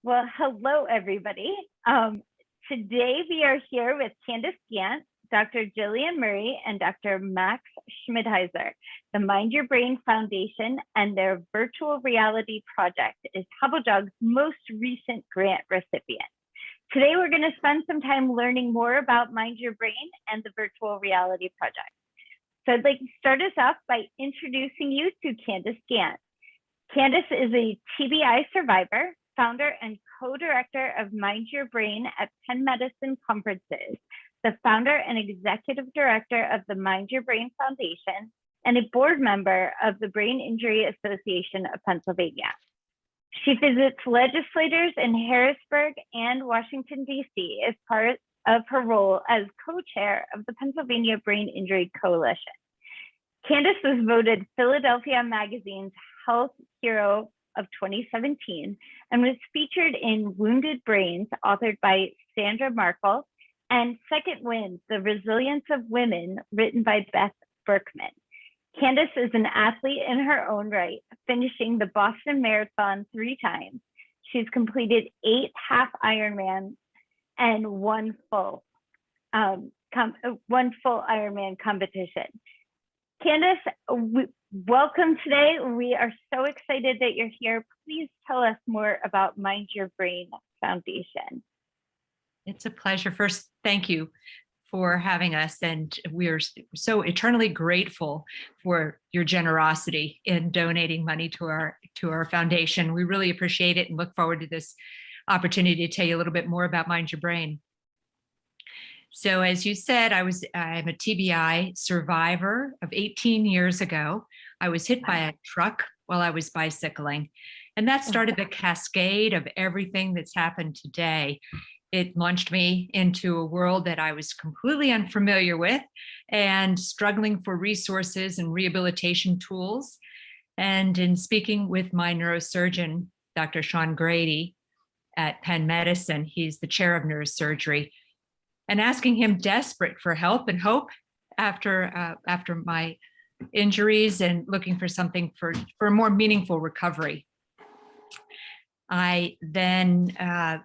Well, hello, everybody. Today we are here with Candace Gant, Dr. Jillian Murray, and Dr. Max Schmidheiser. The Mind Your Brain Foundation and their virtual reality project is Hubblejdug's most recent grant recipient. Today we're going to spend some time learning more about Mind Your Brain and the virtual reality project. So I'd like to start us off by introducing you to Candace Gant. Candace is a TBI survivor, founder and co-director of Mind Your Brain at Penn Medicine Conferences, the founder and executive director of the Mind Your Brain Foundation, and a board member of the Brain Injury Association of Pennsylvania. She visits legislators in Harrisburg and Washington, D.C. as part of her role as co-chair of the Pennsylvania Brain Injury Coalition. Candace was voted Philadelphia Magazine's Health Hero of 2017 and was featured in Wounded Brains, authored by Sandra Markle, and Second Wind, The Resilience of Women, written by Beth Berkman. Candace is an athlete in her own right, finishing the Boston Marathon 3 times. She's completed 8 half Ironman and one full Ironman competition. Candace, welcome today. We are so excited that you're here. Please tell us more about Mind Your Brain Foundation. It's a pleasure. First, thank you for having us. And we are so eternally grateful for your generosity in donating money to our foundation. We really appreciate it and look forward to this opportunity to tell you a little bit more about Mind Your Brain. So as you said, I'm a TBI survivor of 18 years ago. I was hit by a truck while I was bicycling, and that started the cascade of everything that's happened today. It launched me into a world that I was completely unfamiliar with and struggling for resources and rehabilitation tools. And in speaking with my neurosurgeon, Dr. Sean Grady at Penn Medicine, he's the chair of neurosurgery, and asking him desperate for help and hope after my injuries and looking for something for a more meaningful recovery. I then,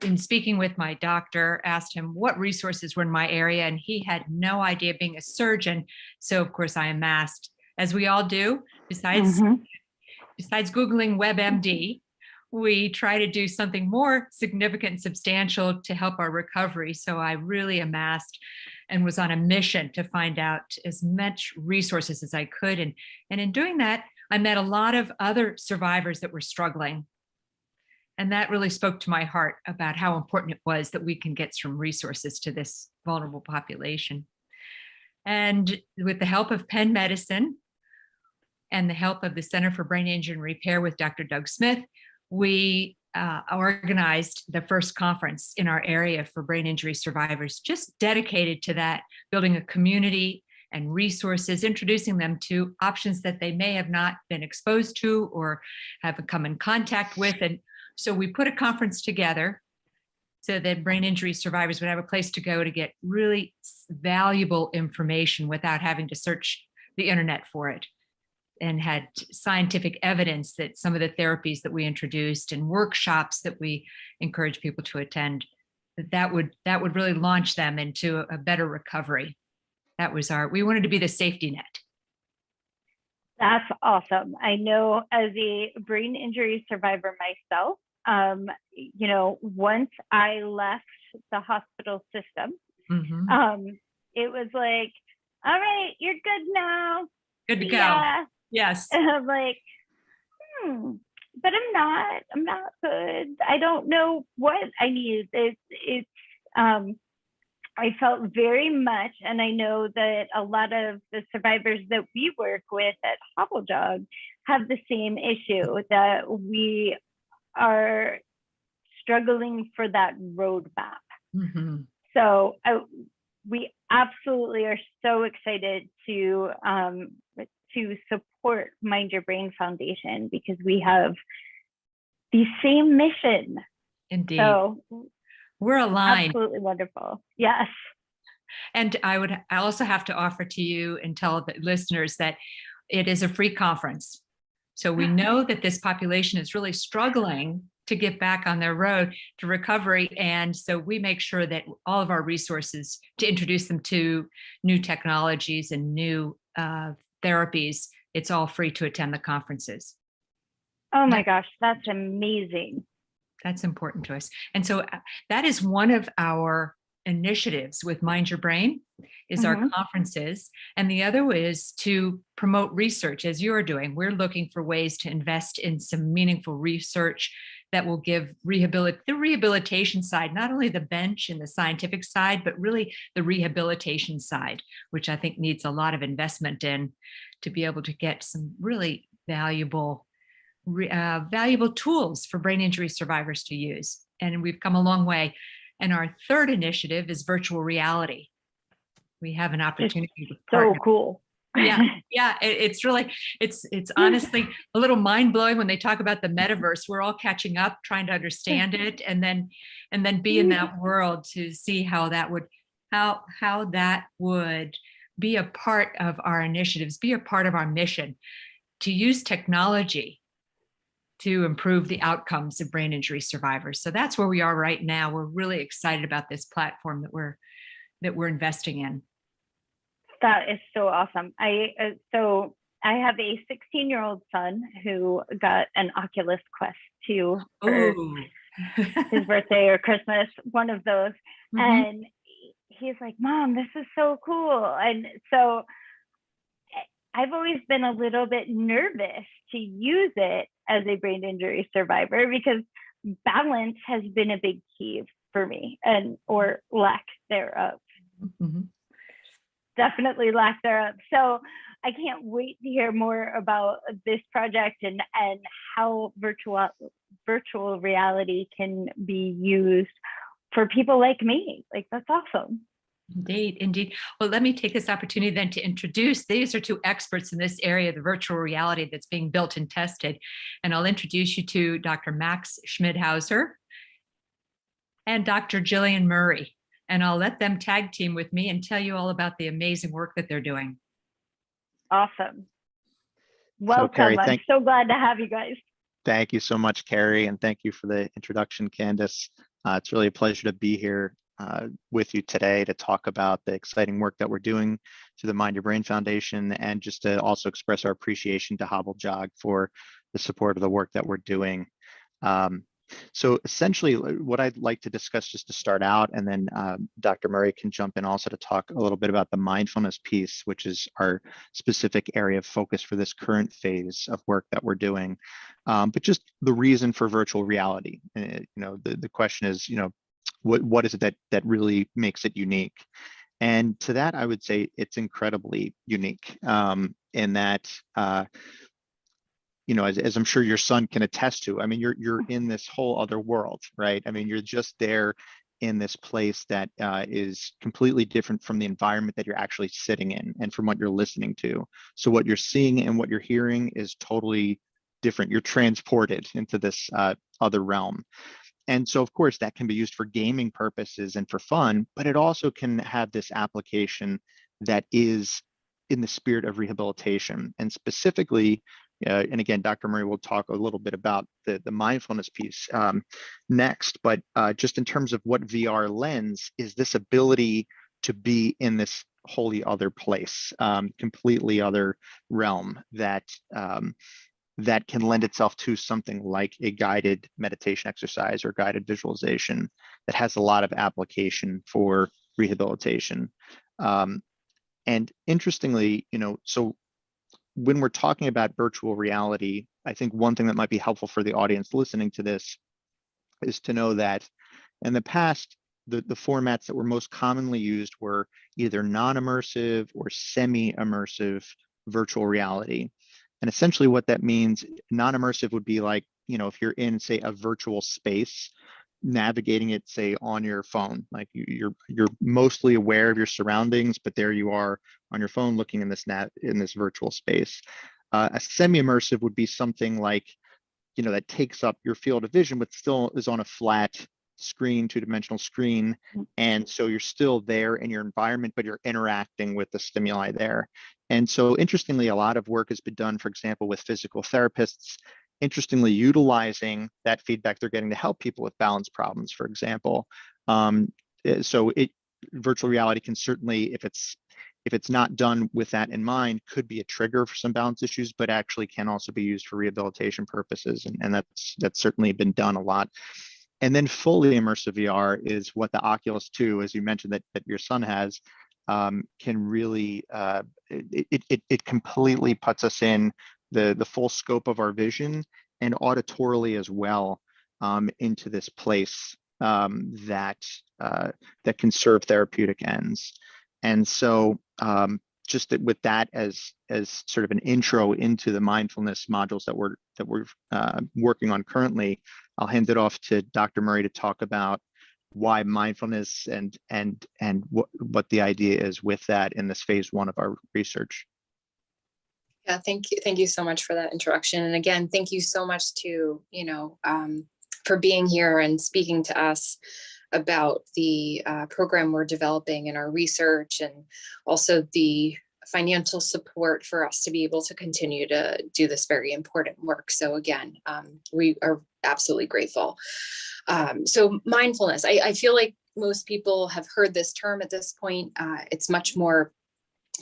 in speaking with my doctor, asked him what resources were in my area, and he had no idea, being a surgeon. So of course I amassed, as we all do, besides Googling WebMD, we try to do something more significant and substantial to help our recovery. So I really amassed and was on a mission to find out as much resources as I could. And in doing that, I met a lot of other survivors that were struggling. And that really spoke to my heart about how important it was that we can get some resources to this vulnerable population. And with the help of Penn Medicine and the help of the Center for Brain Injury and Repair with Dr. Doug Smith, we organized the first conference in our area for brain injury survivors, just dedicated to that, building a community and resources, introducing them to options that they may have not been exposed to or have come in contact with. And so we put a conference together so that brain injury survivors would have a place to go to get really valuable information without having to search the internet for it, and had scientific evidence that some of the therapies that we introduced and workshops that we encourage people to attend, that would really launch them into a better recovery. We wanted to be the safety net. That's awesome. I know as a brain injury survivor myself, once I left the hospital system, it was like, all right, you're good now. Good to go. Yeah. Yes. And I'm like, but I'm not good. I don't know what I need. I felt very much, and I know that a lot of the survivors that we work with at Hubblejdug have the same issue, that we are struggling for that roadmap. So we absolutely are so excited to support Mind Your Brain Foundation, because we have the same mission. Indeed. So we're aligned. Absolutely wonderful. Yes. And I also have to offer to you and tell the listeners that it is a free conference. So we know that this population is really struggling to get back on their road to recovery. And so we make sure that all of our resources to introduce them to new technologies and new therapies, it's all free to attend the conferences. Oh my gosh, that's amazing. That's important to us. And so that is one of our initiatives with Mind Your Brain is our conferences. And the other is to promote research as you're doing. We're looking for ways to invest in some meaningful research that will give the rehabilitation side, not only the bench and the scientific side, but really the rehabilitation side, which I think needs a lot of investment in to be able to get some really valuable tools for brain injury survivors to use. And we've come a long way. And our third initiative is virtual reality. We have an opportunity to partner. So cool. Yeah, it's really, it's honestly a little mind blowing when they talk about the metaverse. We're all catching up, trying to understand it, and then be in that world to see how that would be a part of our initiatives, be a part of our mission to use technology to improve the outcomes of brain injury survivors. So that's where we are right now. We're really excited about this platform that we're investing in. That is so awesome. I have a 16-year-old son who got an Oculus Quest 2 for his birthday or Christmas, one of those. And he's like, "Mom, this is so cool." And so I've always been a little bit nervous to use it as a brain injury survivor because balance has been a big key for me, or lack thereof. Definitely lack thereof. So I can't wait to hear more about this project and how virtual reality can be used for people like me. Like, that's awesome. Indeed. Well, let me take this opportunity then to introduce, these are two experts in this area, the virtual reality that's being built and tested. And I'll introduce you to Dr. Max Schmidhauser and Dr. Jillian Murray. And I'll let them tag team with me and tell you all about the amazing work that they're doing. Awesome. Welcome. So, Carrie, I'm so glad to have you guys. Thank you so much, Carrie, and thank you for the introduction, Candace. It's really a pleasure to be here with you today to talk about the exciting work that we're doing through the Mind Your Brain Foundation, and just to also express our appreciation to Hobble Jog for the support of the work that we're doing. So essentially what I'd like to discuss just to start out, and then Dr. Murray can jump in also to talk a little bit about the mindfulness piece, which is our specific area of focus for this current phase of work that we're doing. But just the reason for virtual reality. The question is, what is it that really makes it unique? And to that, I would say it's incredibly unique in that, as I'm sure your son can attest to, I mean, you're in this whole other world, right? I mean, you're just there in this place that is completely different from the environment that you're actually sitting in and from what you're listening to. So what you're seeing and what you're hearing is totally different. You're transported into this other realm. And so, of course, that can be used for gaming purposes and for fun, but it also can have this application that is in the spirit of rehabilitation. And specifically, and again, Dr. Murray will talk a little bit about the mindfulness piece next, but just in terms of what VR lends is this ability to be in this wholly other place, completely other realm that that can lend itself to something like a guided meditation exercise or guided visualization that has a lot of application for rehabilitation. And interestingly, so when we're talking about virtual reality, I think one thing that might be helpful for the audience listening to this is to know that in the past, the formats that were most commonly used were either non-immersive or semi-immersive virtual reality. And essentially what that means, non-immersive would be like, if you're in, say, a virtual space, navigating it, say, on your phone, like you're mostly aware of your surroundings, but there you are on your phone looking in this virtual space. A semi-immersive would be something like, that takes up your field of vision, but still is on a flat screen, two-dimensional screen. And so you're still there in your environment, but you're interacting with the stimuli there. And so interestingly, a lot of work has been done, for example, with physical therapists interestingly utilizing that feedback they're getting to help people with balance problems, for example. So virtual reality can certainly, if it's not done with that in mind, could be a trigger for some balance issues, but actually can also be used for rehabilitation purposes. And that's certainly been done a lot. And then fully immersive VR is what the Oculus 2, as you mentioned, that your son has, can really, it completely puts us in the full scope of our vision, and auditorily as well, into this place that can serve therapeutic ends. And so just with that as sort of an intro into the mindfulness modules that we're working on currently, I'll hand it off to Dr. Murray to talk about why mindfulness and what the idea is with that in this phase 1 of our research. Yeah, thank you so much for that introduction. And again, thank you so much to, for being here and speaking to us about the program we're developing in our research, and also the financial support for us to be able to continue to do this very important work. So again, we are absolutely grateful. So mindfulness, I feel like most people have heard this term at this point. It's much more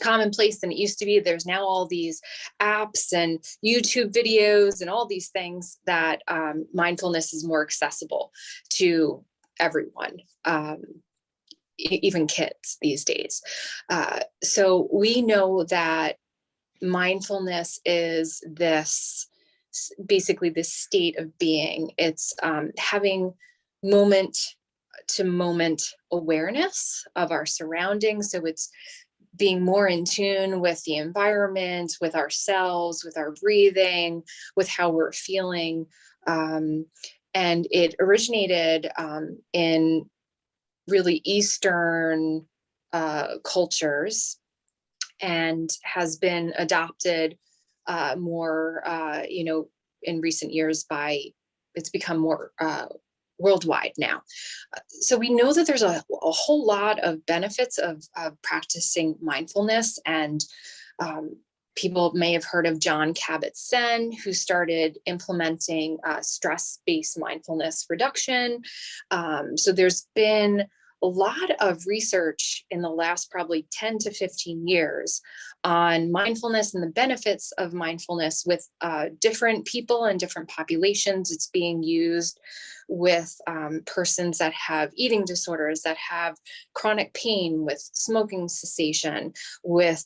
commonplace than it used to be. There's now all these apps and YouTube videos and all these things that mindfulness is more accessible to everyone, even kids these days. So we know that mindfulness is basically this state of being. It's having moment to moment awareness of our surroundings. So it's being more in tune with the environment, with ourselves, with our breathing, with how we're feeling. And it originated in really Eastern cultures, and has been adopted more, in recent years it's become more worldwide now. So we know that there's a whole lot of benefits of practicing mindfulness, and people may have heard of John Kabat-Zinn, who started implementing stress-based mindfulness reduction. So there's been a lot of research in the last probably 10 to 15 years on mindfulness and the benefits of mindfulness with different people and different populations. It's being used with persons that have eating disorders, that have chronic pain, with smoking cessation, with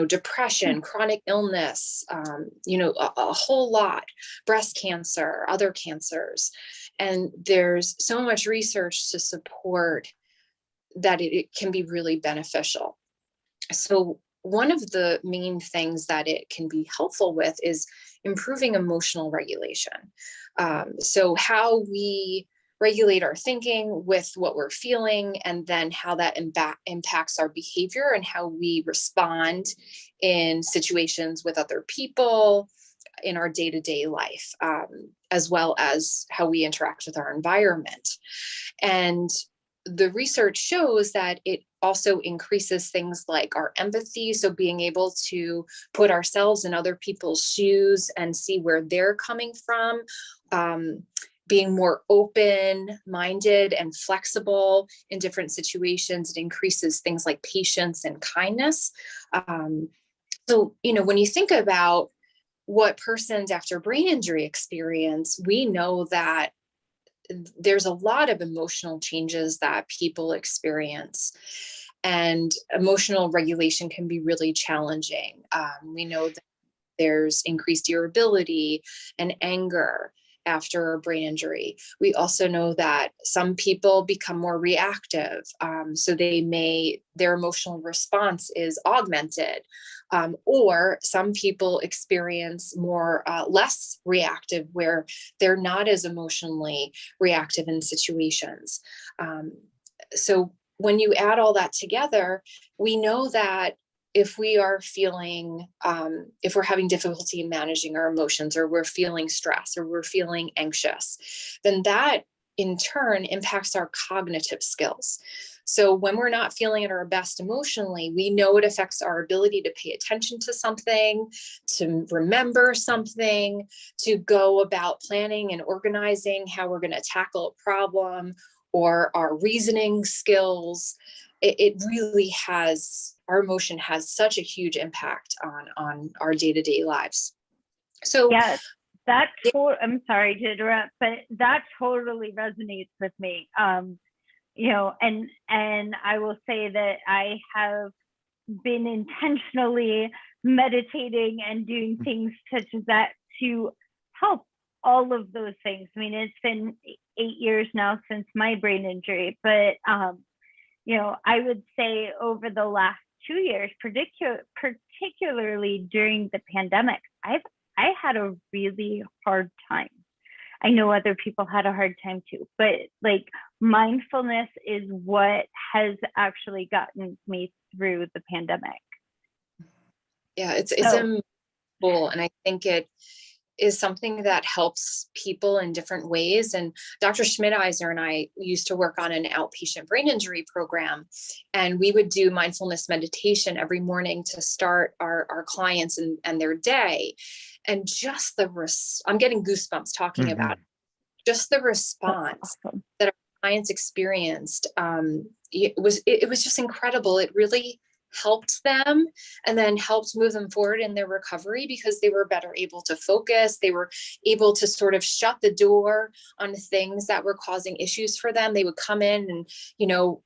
depression, chronic illness, a whole lot, breast cancer, other cancers. And there's so much research to support that it can be really beneficial. So one of the main things that it can be helpful with is improving emotional regulation. So how we regulate our thinking with what we're feeling, and then how that impacts our behavior and how we respond in situations with other people in our day-to-day life, as well as how we interact with our environment. And the research shows that it also increases things like our empathy. So being able to put ourselves in other people's shoes and see where they're coming from, being more open-minded and flexible in different situations. It increases things like patience and kindness. So, when you think about what persons after brain injury experience, we know that there's a lot of emotional changes that people experience, and emotional regulation can be really challenging. We know that there's increased irritability and anger after a brain injury. We also know that some people become more reactive. So their emotional response is augmented. Or some people experience more less reactive, where they're not as emotionally reactive in situations. So when you add all that together, we know that if we are feeling, if we're having difficulty in managing our emotions, or we're feeling stress, or we're feeling anxious, then that in turn impacts our cognitive skills. So when we're not feeling at our best emotionally, we know it affects our ability to pay attention to something, to remember something, to go about planning and organizing how we're going to tackle a problem, or our reasoning skills. It really has, our emotion has such a huge impact on our day-to-day lives. So yeah, I'm sorry to interrupt, but that totally resonates with me. You know, and I will say that I have been intentionally meditating and doing things such as that to help all of those things. I mean, it's been 8 years now since my brain injury, but you know, I would say over the last 2 years, particularly during the pandemic, I had a really hard time. I know other people had a hard time too, but like mindfulness is what has actually gotten me through the pandemic. Yeah, it's cool. And I think it is something that helps people in different ways. And Dr. Schmidheiser and I used to work on an outpatient brain injury program, and we would do mindfulness meditation every morning to start our clients and their day. And just I'm getting goosebumps talking about it. Just the response that our clients experienced, it was just incredible. It really helped them, and then helped move them forward in their recovery, because they were better able to focus. They were able to sort of shut the door on things that were causing issues for them. They would come in and, you know,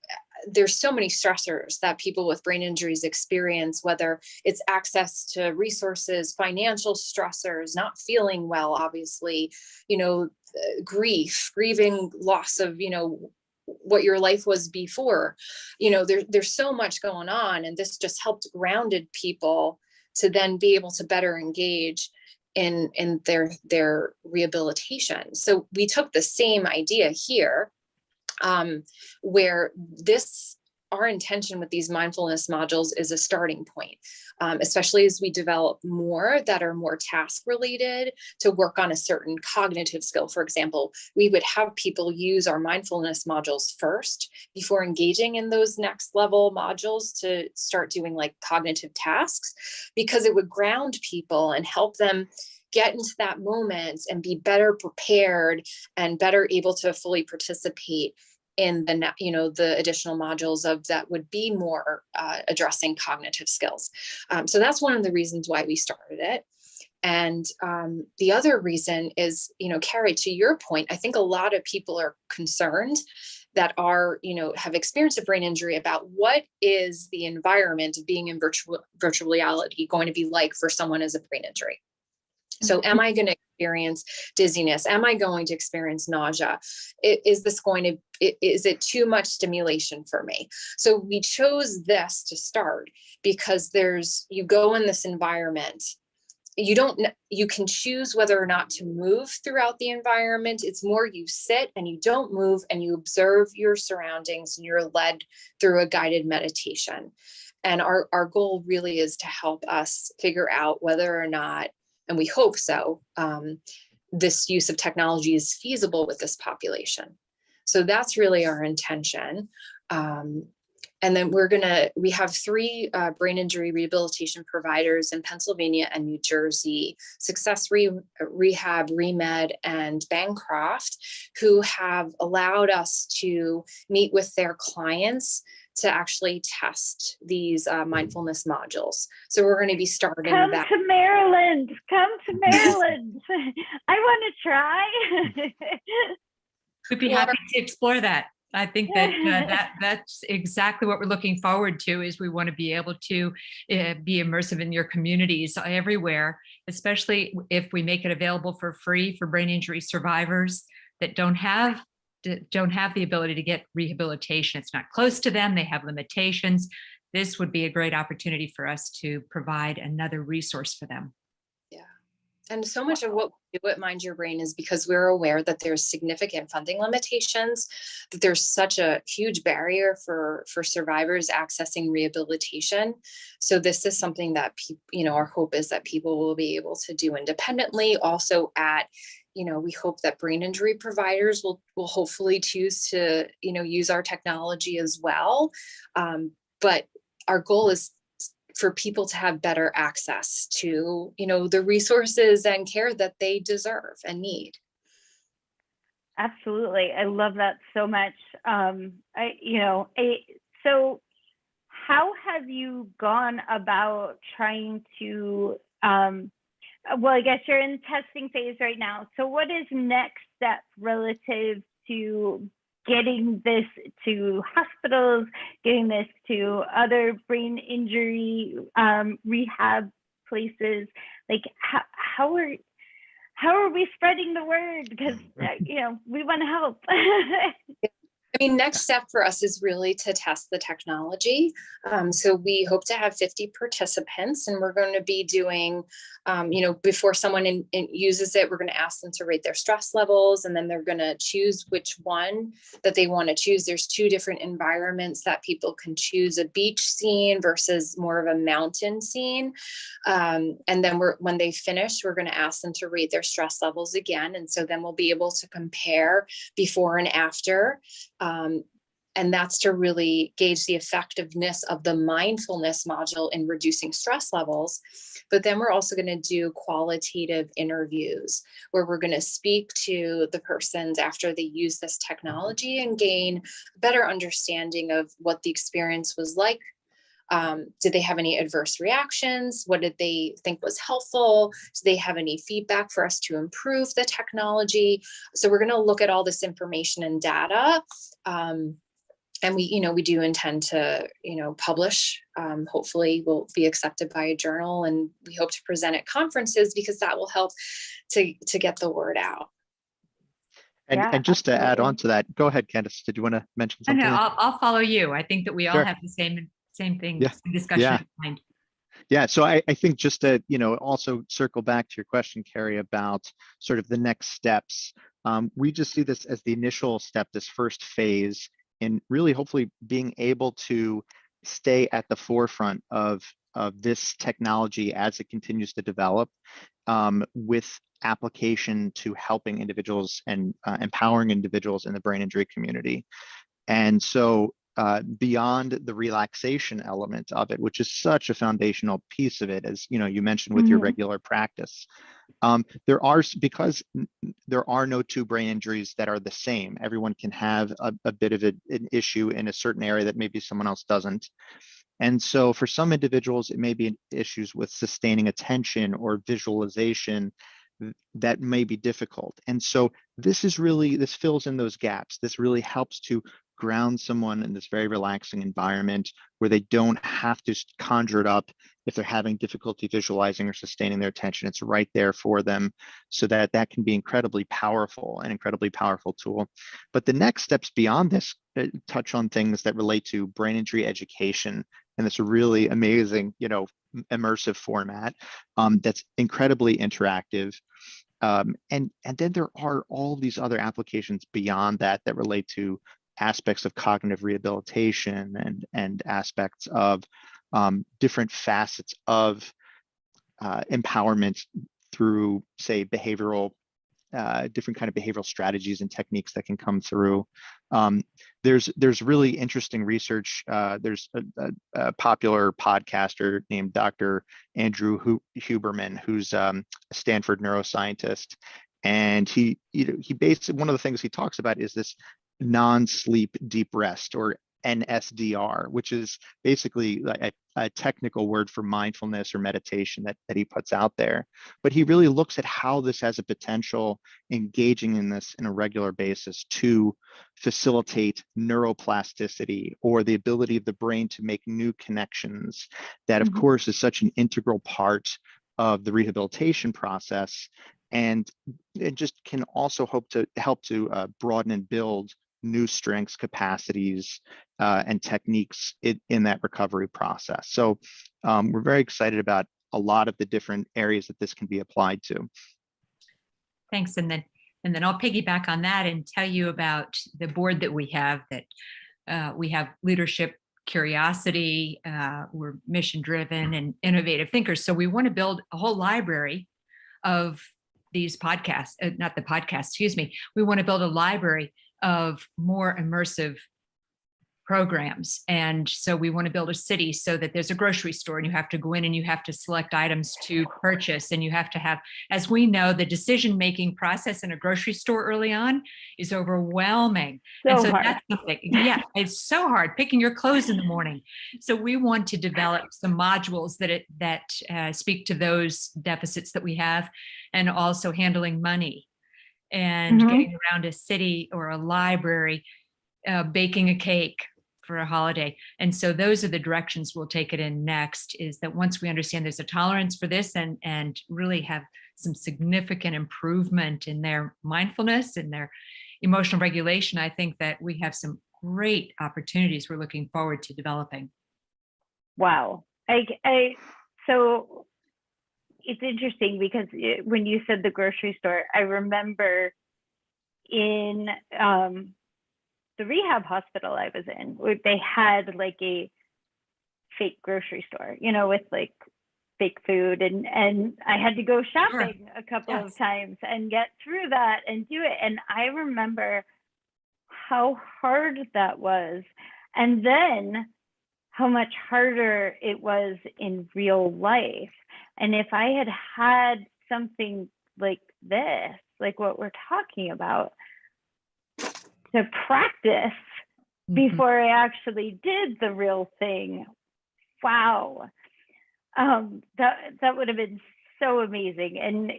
there's so many stressors that people with brain injuries experience, whether it's access to resources, financial stressors, not feeling well, obviously, you know, grieving loss of, you know, what your life was before. You know, there's so much going on, and this just helped grounded people to then be able to better engage in their rehabilitation. So we took the same idea here, where our intention with these mindfulness modules is a starting point, especially as we develop more that are more task related to work on a certain cognitive skill. For example, we would have people use our mindfulness modules first before engaging in those next level modules to start doing like cognitive tasks, because it would ground people and help them get into that moment and be better prepared and better able to fully participate in the additional modules of that would be more addressing cognitive skills. So that's one of the reasons why we started it. And the other reason is, you know, Carrie, to your point, I think a lot of people are concerned that have experienced a brain injury about what is the environment of being in virtual reality going to be like for someone as a brain injury. So am I going to experience dizziness? Am I going to experience nausea? Is it too much stimulation for me? So we chose this to start because you go in this environment. You can choose whether or not to move throughout the environment. It's more you sit and you don't move and you observe your surroundings, and you're led through a guided meditation. And our goal really is to help us figure out whether or not, and we hope so, this use of technology is feasible with this population. So that's really our intention. And then we have 3 brain injury rehabilitation providers in Pennsylvania and New Jersey, Success Rehab, Remed, and Bancroft, who have allowed us to meet with their clients to actually test these mindfulness modules. So we're going to be starting that. Come to Maryland. I want to try. We'd be happy to explore that. I think that that's exactly what we're looking forward to. Is we want to be able to be immersive in your communities everywhere, especially if we make it available for free for brain injury survivors that don't have the ability to get rehabilitation. It's not close to them. They have limitations. This would be a great opportunity for us to provide another resource for them. Yeah. And so much of what we do at Mind Your Brain is because we're aware that there's significant funding limitations, that there's such a huge barrier for survivors accessing rehabilitation. So this is something that our hope is that people will be able to do independently, also at we hope that brain injury providers will hopefully choose to, use our technology as well. But our goal is for people to have better access to, the resources and care that they deserve and need. Absolutely. I love that so much. So how have you gone about trying to, well, I guess you're in testing phase right now. So what is next step relative to getting this to hospitals, getting this to other brain injury rehab places? Like how are we spreading the word? Because we want to help. Next step for us is really to test the technology. So we hope to have 50 participants, and we're going to be doing, before someone uses it, we're going to ask them to rate their stress levels, and then they're going to choose which one that they want to choose. There's 2 different environments that people can choose: a beach scene versus more of a mountain scene. And then when they finish, we're going to ask them to rate their stress levels again. And so then we'll be able to compare before and after. And that's to really gauge the effectiveness of the mindfulness module in reducing stress levels. But then we're also going to do qualitative interviews where we're going to speak to the persons after they use this technology and gain a better understanding of what the experience was like. Did they have any adverse reactions? What did they think was helpful? Do they have any feedback for us to improve the technology? So we're going to look at all this information and data. And we do intend to, publish. Hopefully we'll be accepted by a journal, and we hope to present at conferences because that will help to get the word out. And just to add on to that, go ahead, Candace. Did you want to mention something? No, I'll follow you. I think that we all have the same thing, same discussion in mind. Yeah. So I think just to, also circle back to your question, Carrie, about sort of the next steps. We just see this as the initial step, this first phase, in really hopefully being able to stay at the forefront of this technology as it continues to develop, with application to helping individuals and empowering individuals in the brain injury community. And so beyond the relaxation element of it, which is such a foundational piece of it, as you mentioned with your regular practice, because there are no 2 brain injuries that are the same. Everyone can have a bit of an issue in a certain area that maybe someone else doesn't. And so for some individuals, it may be issues with sustaining attention or visualization that may be difficult. And so this fills in those gaps. This really helps to ground someone in this very relaxing environment where they don't have to conjure it up if they're having difficulty visualizing or sustaining their attention. It's right there for them, so that can be incredibly powerful, an incredibly powerful tool. But the next steps beyond this touch on things that relate to brain injury education in this really amazing, immersive format that's incredibly interactive. And then there are all these other applications beyond that relate to aspects of cognitive rehabilitation and aspects of different facets of empowerment through, say, different kind of behavioral strategies and techniques that can come through. There's really interesting research. There's a popular podcaster named Dr. Andrew Huberman, who's a Stanford neuroscientist, and he basically, one of the things he talks about is this non-sleep deep rest, or NSDR, which is basically a technical word for mindfulness or meditation that he puts out there. But he really looks at how this has a potential, engaging in this in a regular basis, to facilitate neuroplasticity, or the ability of the brain to make new connections. That, of course, is such an integral part of the rehabilitation process. And it just can also help to broaden and build new strengths, capacities, and techniques in that recovery process. So we're very excited about a lot of the different areas that this can be applied to. Thanks. And then I'll piggyback on that and tell you about the board that we have. That we have leadership, curiosity, we're mission driven and innovative thinkers. So we want to build a whole library of these podcasts, not the podcast, excuse me. We want to build a library of more immersive programs. And so we want to build a city so that there's a grocery store and you have to go in and you have to select items to purchase. And you have to have, as we know, the decision-making process in a grocery store early on is overwhelming. And so hard. that's something, yeah, it's so hard picking your clothes in the morning. So we want to develop some modules that speak to those deficits that we have, and also handling money and getting around a city or a library, baking a cake for a holiday. And so those are the directions we'll take it in next, is that once we understand there's a tolerance for this and really have some significant improvement in their mindfulness and their emotional regulation, I think that we have some great opportunities we're looking forward to developing. Wow. So it's interesting because when you said the grocery store, I remember in the rehab hospital I was in, where they had like a fake grocery store, with like fake food, and I had to go shopping a couple of times and get through that and do it. And I remember how hard that was, and then how much harder it was in real life. And if I had had something like this, like what we're talking about, to practice before I actually did the real thing, wow, that would have been so amazing. And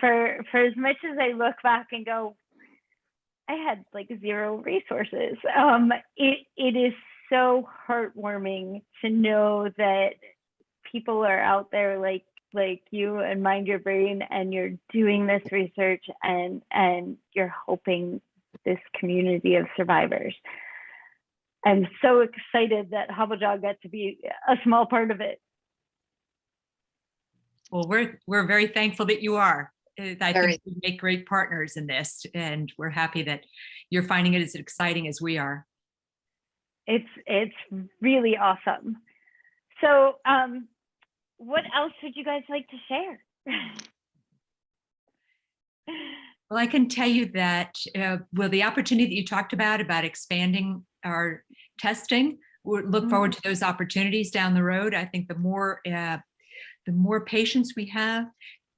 for as much as I look back and go, I had like zero resources, it is so heartwarming to know that people are out there like you and Mind Your Brain, and you're doing this research and you're helping this community of survivors. I'm so excited that Hobblejaw got to be a small part of it. Well, we're very thankful that you are. I think we make great partners in this, and we're happy that you're finding it as exciting as we are. It's really awesome. So what else would you guys like to share? Well, I can tell you that, the opportunity that you talked about expanding our testing, we'll look forward to those opportunities down the road. I think the more patients we have,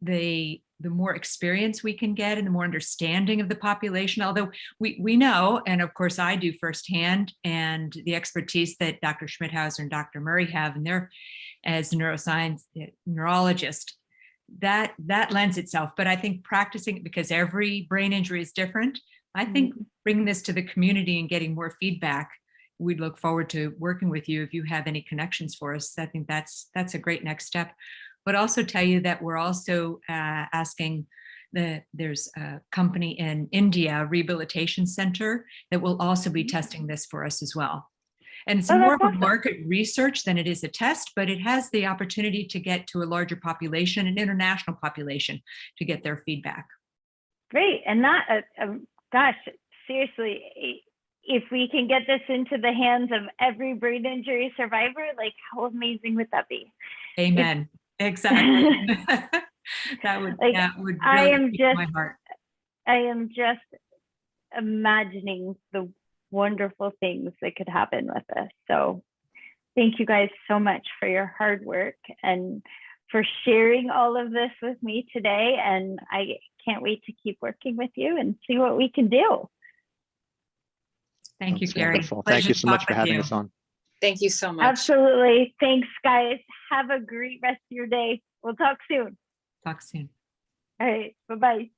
the more experience we can get and the more understanding of the population. Although we know, and of course I do firsthand, and the expertise that Dr. Schmidhauser and Dr. Murray have, and they're as neuroscience neurologist, that lends itself. But I think practicing, because every brain injury is different, I think bringing this to the community and getting more feedback, we'd look forward to working with you if you have any connections for us. I think that's a great next step. But also tell you that we're also asking there's a company in India, a rehabilitation center, that will also be testing this for us as well. And it's more of a market research than it is a test, but it has the opportunity to get to a larger population, an international population, to get their feedback. Great. And that, gosh, seriously, if we can get this into the hands of every brain injury survivor, like how amazing would that be? Amen. Exactly. that would really my heart. I am just imagining the wonderful things that could happen with this. So thank you guys so much for your hard work and for sharing all of this with me today. And I can't wait to keep working with you and see what we can do. Thank you, Carrie. Thank you so much for having us on. Thank you so much. Absolutely. Thanks, guys. Have a great rest of your day. We'll talk soon. Talk soon. All right. Bye-bye.